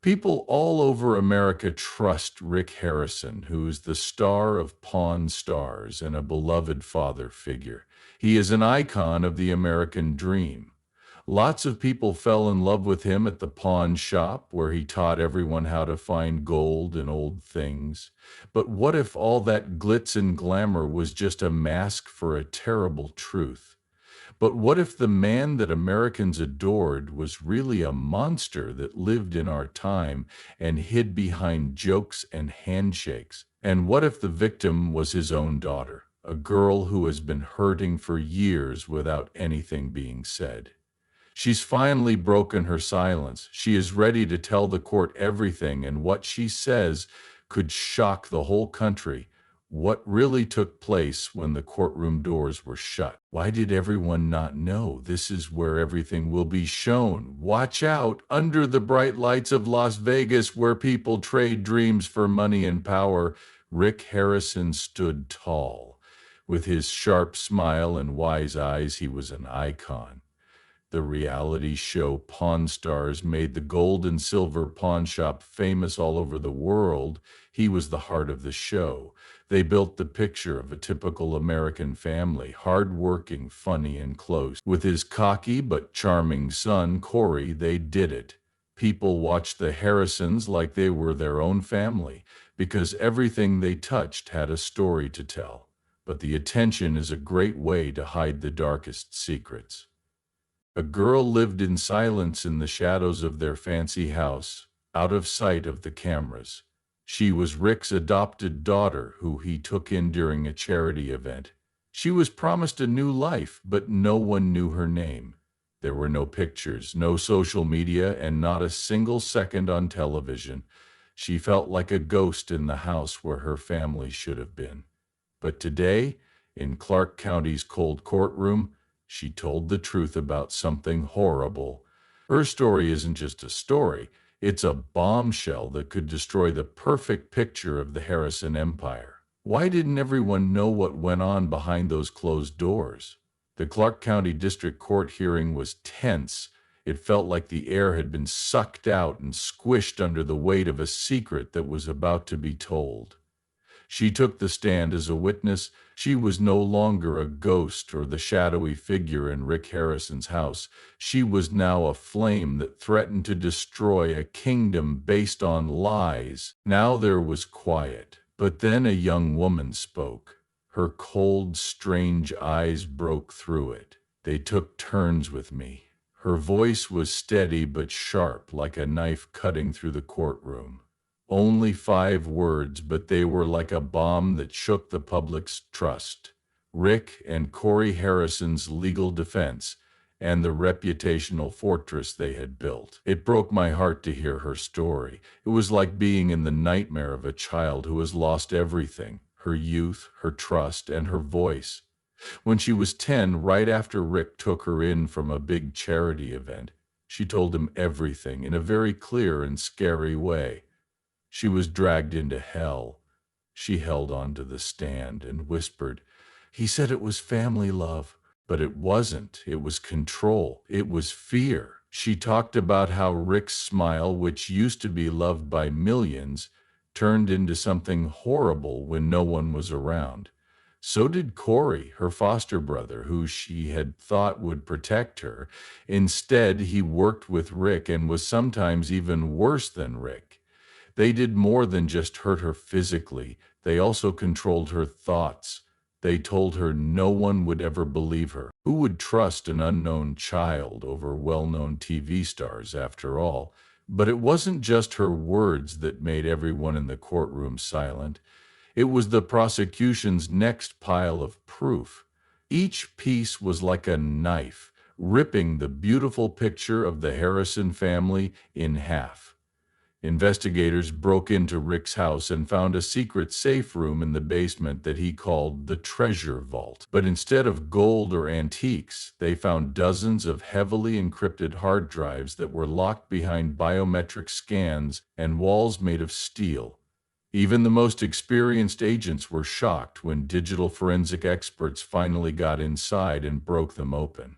People all over America trust Rick Harrison, who is the star of Pawn Stars and a beloved father figure. He is an icon of the American dream. Lots of people fell in love with him at the pawn shop where he taught everyone how to find gold and old things. But what if all that glitz and glamour was just a mask for a terrible truth? But what if the man that Americans adored was really a monster that lived in our time and hid behind jokes and handshakes? And what if the victim was his own daughter, a girl who has been hurting for years without anything being said? She's finally broken her silence. She is ready to tell the court everything, and what she says could shock the whole country. What really took place when the courtroom doors were shut? Why did everyone not know? This is where everything will be shown. Watch out! Under the bright lights of Las Vegas, where people trade dreams for money and power, Rick Harrison stood tall. With his sharp smile and wise eyes, he was an icon. The reality show Pawn Stars made the gold and silver pawn shop famous all over the world. He was the heart of the show. They built the picture of a typical American family, hardworking, funny, and close. With his cocky but charming son, Corey, they did it. People watched the Harrisons like they were their own family, because everything they touched had a story to tell. But the attention is a great way to hide the darkest secrets. A girl lived in silence in the shadows of their fancy house, out of sight of the cameras. She was Rick's adopted daughter, who he took in during a charity event. She was promised a new life, but no one knew her name. There were no pictures, no social media, and not a single second on television. She felt like a ghost in the house where her family should have been. But today, in Clark County's cold courtroom, she told the truth about something horrible. Her story isn't just a story, it's a bombshell that could destroy the perfect picture of the Harrison Empire. Why didn't everyone know what went on behind those closed doors? The Clark County District Court hearing was tense. It felt like the air had been sucked out and squished under the weight of a secret that was about to be told. She took the stand as a witness. She was no longer a ghost or the shadowy figure in Rick Harrison's house. She was now a flame that threatened to destroy a kingdom based on lies. Now there was quiet, but then a young woman spoke. Her cold, strange eyes broke through it. They took turns with me. Her voice was steady but sharp, like a knife cutting through the courtroom. Only 5 words, but they were like a bomb that shook the public's trust. Rick and Corey Harrison's legal defense and the reputational fortress they had built. It broke my heart to hear her story. It was like being in the nightmare of a child who has lost everything, her youth, her trust, and her voice. When she was 10, right after Rick took her in from a big charity event, she told him everything in a very clear and scary way. She was dragged into hell. She held on to the stand and whispered, "He said it was family love." But it wasn't. It was control. It was fear. She talked about how Rick's smile, which used to be loved by millions, turned into something horrible when no one was around. So did Corey, her foster brother, who she had thought would protect her. Instead, he worked with Rick and was sometimes even worse than Rick. They did more than just hurt her physically. They also controlled her thoughts. They told her no one would ever believe her. Who would trust an unknown child over well-known TV stars, after all? But it wasn't just her words that made everyone in the courtroom silent. It was the prosecution's next pile of proof. Each piece was like a knife, ripping the beautiful picture of the Harrison family in half. Investigators broke into Rick's house and found a secret safe room in the basement that he called the treasure vault. But instead of gold or antiques, they found dozens of heavily encrypted hard drives that were locked behind biometric scans and walls made of steel. Even the most experienced agents were shocked when digital forensic experts finally got inside and broke them open.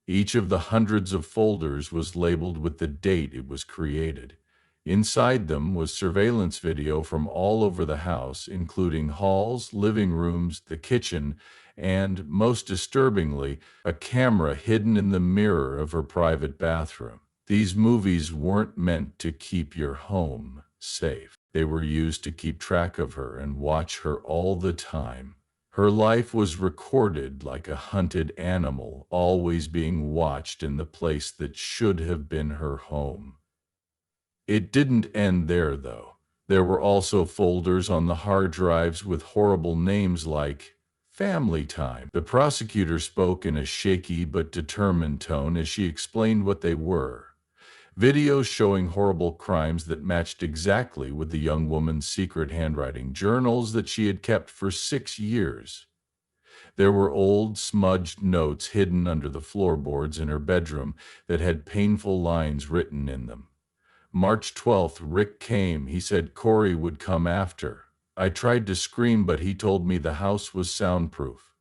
Each of the hundreds of folders was labeled with the date it was created. Inside them was surveillance video from all over the house, including halls, living rooms, the kitchen, and, most disturbingly, a camera hidden in the mirror of her private bathroom. These movies weren't meant to keep your home safe. They were used to keep track of her and watch her all the time. Her life was recorded like a hunted animal, always being watched in the place that should have been her home. It didn't end there, though. There were also folders on the hard drives with horrible names like Family Time. The prosecutor spoke in a shaky but determined tone as she explained what they were. Videos showing horrible crimes that matched exactly with the young woman's secret handwriting, journals that she had kept for 6 years. There were old, smudged notes hidden under the floorboards in her bedroom that had painful lines written in them. March 12th, Rick came. He said Corey would come after. I tried to scream, but he told me the house was soundproof.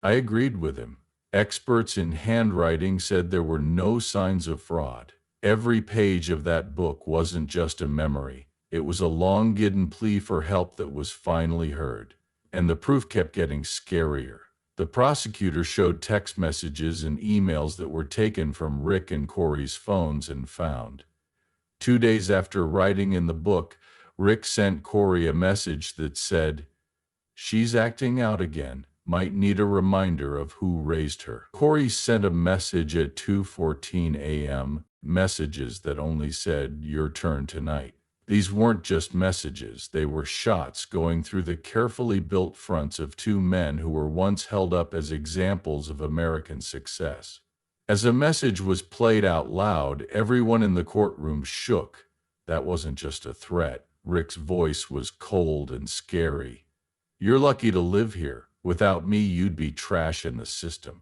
I agreed with him. Experts in handwriting said there were no signs of fraud. Every page of that book wasn't just a memory. It was a long-hidden plea for help that was finally heard. And the proof kept getting scarier. The prosecutor showed text messages and emails that were taken from Rick and Corey's phones and found. 2 days after writing in the book, Rick sent Corey a message that said, "She's acting out again. Might need a reminder of who raised her." Corey sent a message at 2:14 a.m., messages that only said, "Your turn tonight." These weren't just messages, they were shots going through the carefully built fronts of two men who were once held up as examples of American success. As a message was played out loud, everyone in the courtroom shook. That wasn't just a threat. Rick's voice was cold and scary. "You're lucky to live here. Without me, you'd be trash in the system."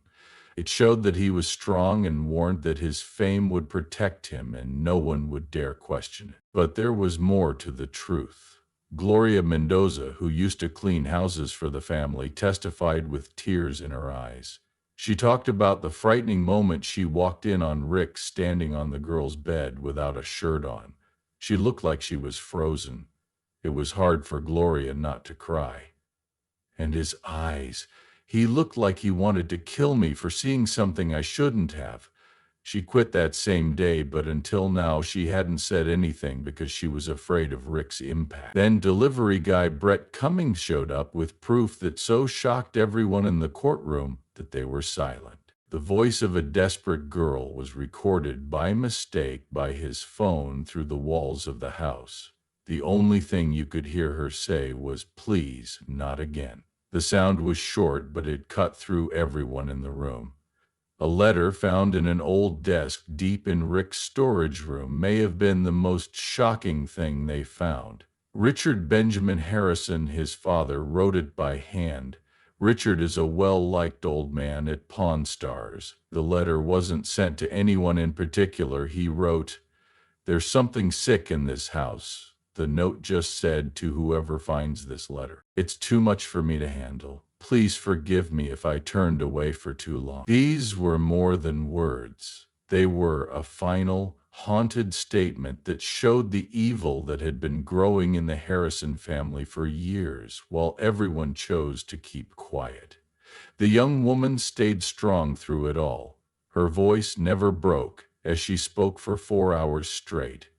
It showed that he was strong and warned that his fame would protect him and no one would dare question it. But there was more to the truth. Gloria Mendoza, who used to clean houses for the family, testified with tears in her eyes. She talked about the frightening moment she walked in on Rick standing on the girl's bed without a shirt on. She looked like she was frozen. It was hard for Gloria not to cry. And his eyes. He looked like he wanted to kill me for seeing something I shouldn't have. She quit that same day, but until now she hadn't said anything because she was afraid of Rick's impact. Then delivery guy Brett Cummings showed up with proof that so shocked everyone in the courtroom that they were silent. The voice of a desperate girl was recorded by mistake by his phone through the walls of the house. The only thing you could hear her say was, "Please, not again." The sound was short, but it cut through everyone in the room. A letter found in an old desk deep in Rick's storage room may have been the most shocking thing they found. Richard Benjamin Harrison, his father, wrote it by hand. Richard is a well-liked old man at Pawn Stars. The letter wasn't sent to anyone in particular. He wrote, "There's something sick in this house." The note just said, "To whoever finds this letter, it's too much for me to handle. Please forgive me if I turned away for too long." These were more than words. They were a final, haunted statement that showed the evil that had been growing in the Harrison family for years, while everyone chose to keep quiet. The young woman stayed strong through it all. Her voice never broke as she spoke for 4 hours straight.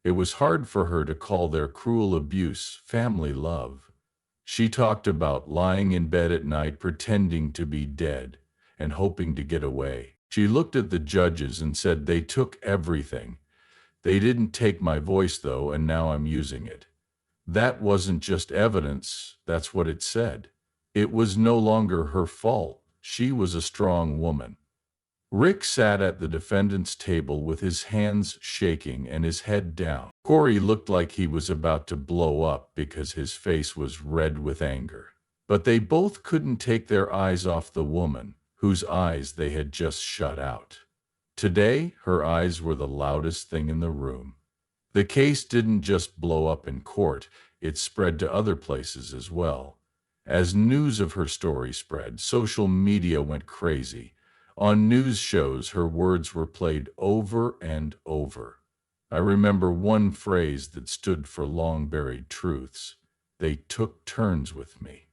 It was hard for her to call their cruel abuse family love. She talked about lying in bed at night pretending to be dead and hoping to get away. She looked at the judges and said, "They took everything. They didn't take my voice, though, and now I'm using it." That wasn't just evidence, that's what it said. It was no longer her fault. She was a strong woman. Rick sat at the defendant's table with his hands shaking and his head down. Corey looked like he was about to blow up because his face was red with anger. But they both couldn't take their eyes off the woman, whose eyes they had just shut out. Today, her eyes were the loudest thing in the room. The case didn't just blow up in court, it spread to other places as well. As news of her story spread, social media went crazy. On news shows, her words were played over and over. I remember one phrase that stood for long-buried truths. They took turns with me.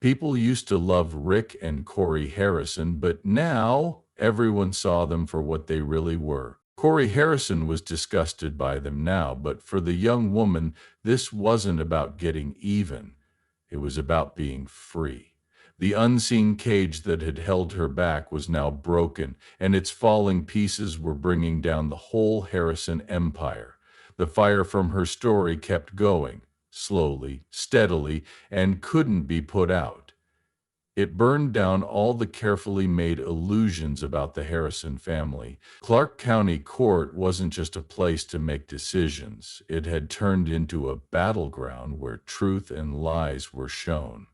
People used to love Rick and Corey Harrison, but now everyone saw them for what they really were. Corey Harrison was disgusted by them now, but for the young woman, this wasn't about getting even. It was about being free. The unseen cage that had held her back was now broken, and its falling pieces were bringing down the whole Harrison empire. The fire from her story kept going, slowly, steadily, and couldn't be put out. It burned down all the carefully made illusions about the Harrison family. Clark County Court wasn't just a place to make decisions. It had turned into a battleground where truth and lies were shown.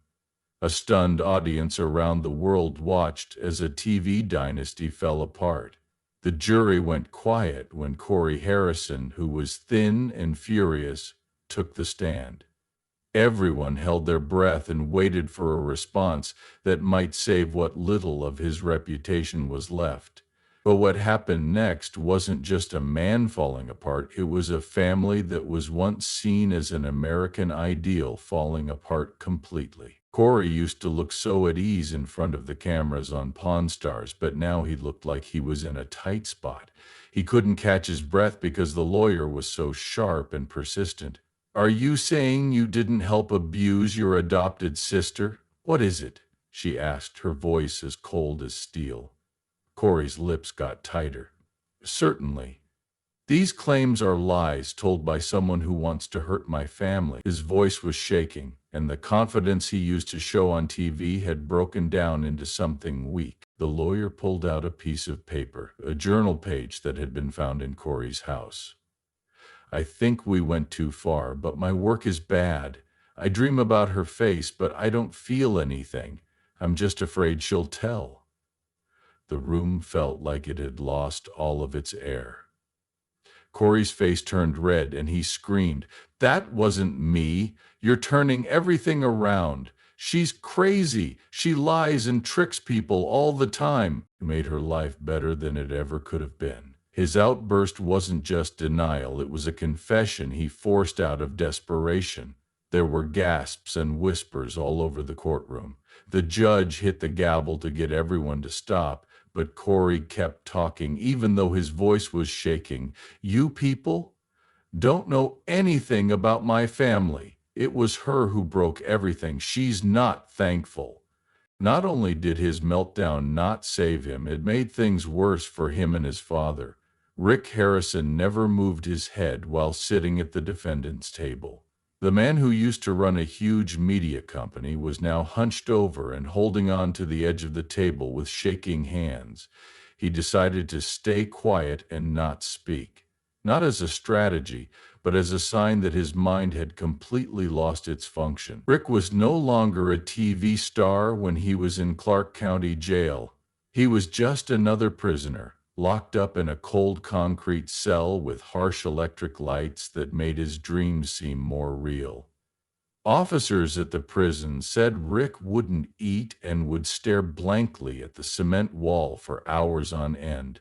A stunned audience around the world watched as a TV dynasty fell apart. The jury went quiet when Corey Harrison, who was thin and furious, took the stand. Everyone held their breath and waited for a response that might save what little of his reputation was left. But what happened next wasn't just a man falling apart, it was a family that was once seen as an American ideal falling apart completely. Corey used to look so at ease in front of the cameras on Pawn Stars, but now he looked like he was in a tight spot. He couldn't catch his breath because the lawyer was so sharp and persistent. "Are you saying you didn't help abuse your adopted sister? What is it?" she asked, her voice as cold as steel. Corey's lips got tighter. "Certainly. These claims are lies told by someone who wants to hurt my family." His voice was shaking, and the confidence he used to show on TV had broken down into something weak. The lawyer pulled out a piece of paper, a journal page that had been found in Corey's house. "I think we went too far, but my work is bad. I dream about her face, but I don't feel anything. I'm just afraid she'll tell." The room felt like it had lost all of its air. Corey's face turned red, and he screamed, "That wasn't me. You're turning everything around. She's crazy. She lies and tricks people all the time." It made her life better than it ever could have been. His outburst wasn't just denial, it was a confession he forced out of desperation. There were gasps and whispers all over the courtroom. The judge hit the gavel to get everyone to stop, but Corey kept talking, even though his voice was shaking. "You people don't know anything about my family. It was her who broke everything. She's not thankful." Not only did his meltdown not save him, it made things worse for him and his father. Rick Harrison never moved his head while sitting at the defendant's table. The man who used to run a huge media company was now hunched over and holding on to the edge of the table with shaking hands. He decided to stay quiet and not speak. Not as a strategy, but as a sign that his mind had completely lost its function. Rick was no longer a TV star when he was in Clark County Jail. He was just another prisoner, locked up in a cold concrete cell with harsh electric lights that made his dreams seem more real. Officers at the prison said Rick wouldn't eat and would stare blankly at the cement wall for hours on end,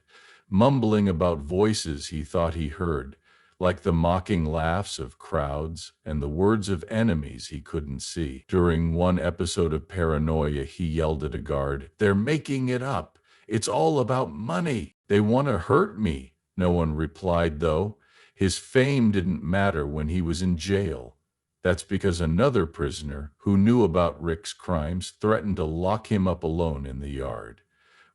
mumbling about voices he thought he heard, like the mocking laughs of crowds and the words of enemies he couldn't see. During one episode of paranoia, he yelled at a guard, "They're making it up. It's all about money. They want to hurt me." No one replied, though. His fame didn't matter when he was in jail. That's because another prisoner who knew about Rick's crimes threatened to lock him up alone in the yard.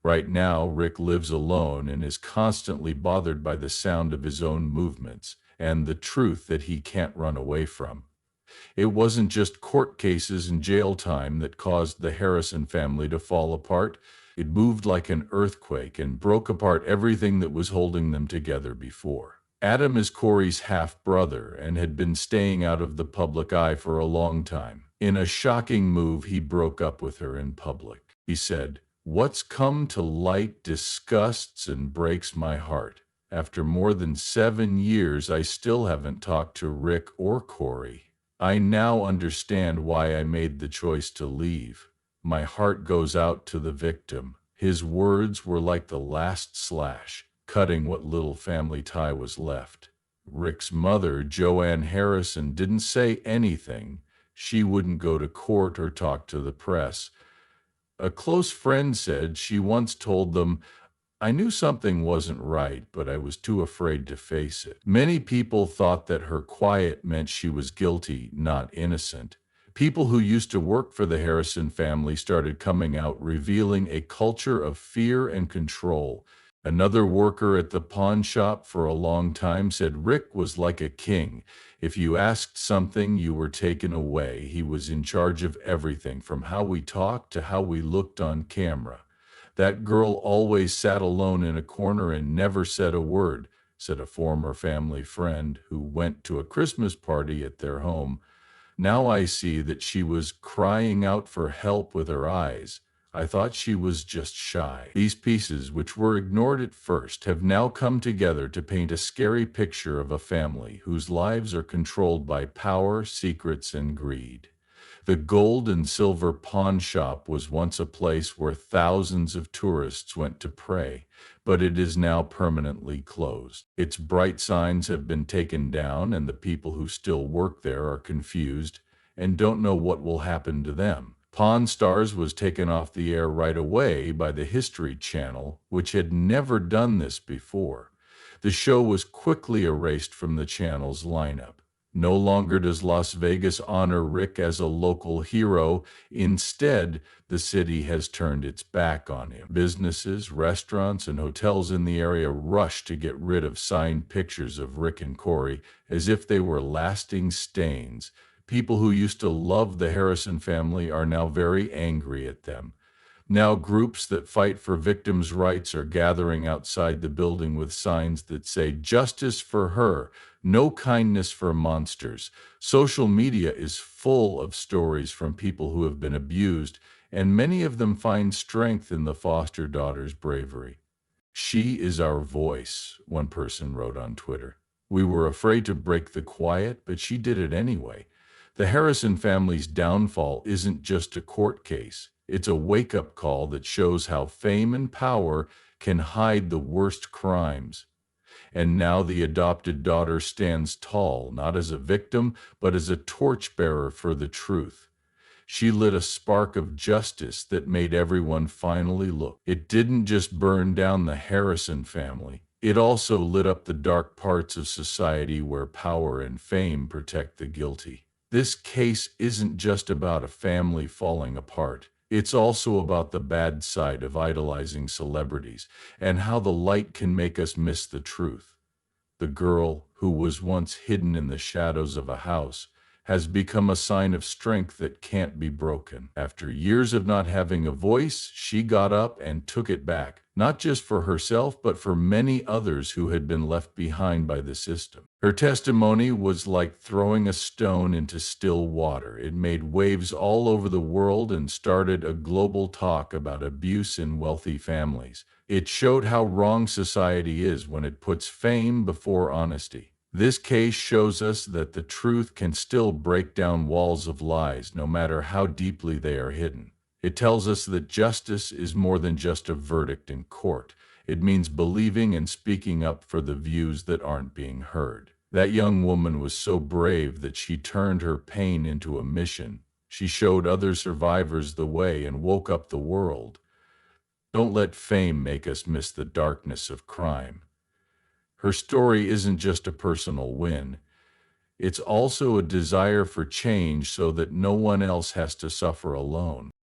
Right now, Rick lives alone and is constantly bothered by the sound of his own movements and the truth that he can't run away from. It wasn't just court cases and jail time that caused the Harrison family to fall apart. It moved like an earthquake and broke apart everything that was holding them together before. Adam is Corey's half-brother and had been staying out of the public eye for a long time. In a shocking move, he broke up with her in public. He said, "What's come to light disgusts and breaks my heart. After more than 7 years, I still haven't talked to Rick or Corey. I now understand why I made the choice to leave. My heart goes out to the victim." His words were like the last slash, cutting what little family tie was left. Rick's mother, Joanne Harrison, didn't say anything. She wouldn't go to court or talk to the press. A close friend said she once told them, "I knew something wasn't right, but I was too afraid to face it." Many people thought that her quiet meant she was guilty, not innocent. People who used to work for the Harrison family started coming out, revealing a culture of fear and control. Another worker at the pawn shop for a long time said Rick was like a king. If you asked something, you were taken away. He was in charge of everything, from how we talked to how we looked on camera. "That girl always sat alone in a corner and never said a word," said a former family friend who went to a Christmas party at their home. "Now I see that she was crying out for help with her eyes. I thought she was just shy." These pieces, which were ignored at first, have now come together to paint a scary picture of a family whose lives are controlled by power, secrets, and greed. The gold and silver pawn shop was once a place where thousands of tourists went to pray, but it is now permanently closed. Its bright signs have been taken down, and the people who still work there are confused and don't know what will happen to them. Pawn Stars was taken off the air right away by the History Channel, which had never done this before. The show was quickly erased from the channel's lineup. No longer does Las Vegas honor Rick as a local hero. Instead, the city has turned its back on him. Businesses, restaurants, and hotels in the area rush to get rid of signed pictures of Rick and Corey as if they were lasting stains. People who used to love the Harrison family are now very angry at them. Now, groups that fight for victims' rights are gathering outside the building with signs that say, "Justice for her, no kindness for monsters." Social media is full of stories from people who have been abused, and many of them find strength in the foster daughter's bravery. "She is our voice," one person wrote on Twitter. "We were afraid to break the quiet, but she did it anyway." The Harrison family's downfall isn't just a court case. It's a wake-up call that shows how fame and power can hide the worst crimes. And now the adopted daughter stands tall, not as a victim, but as a torchbearer for the truth. She lit a spark of justice that made everyone finally look. It didn't just burn down the Harrison family. It also lit up the dark parts of society where power and fame protect the guilty. This case isn't just about a family falling apart. It's also about the bad side of idolizing celebrities and how the light can make us miss the truth. The girl, who was once hidden in the shadows of a house, has become a sign of strength that can't be broken. After years of not having a voice, she got up and took it back, not just for herself, but for many others who had been left behind by the system. Her testimony was like throwing a stone into still water. It made waves all over the world and started a global talk about abuse in wealthy families. It showed how wrong society is when it puts fame before honesty. This case shows us that the truth can still break down walls of lies, no matter how deeply they are hidden. It tells us that justice is more than just a verdict in court. It means believing and speaking up for the views that aren't being heard. That young woman was so brave that she turned her pain into a mission. She showed other survivors the way and woke up the world. Don't let fame make us miss the darkness of crime. Her story isn't just a personal win. It's also a desire for change so that no one else has to suffer alone.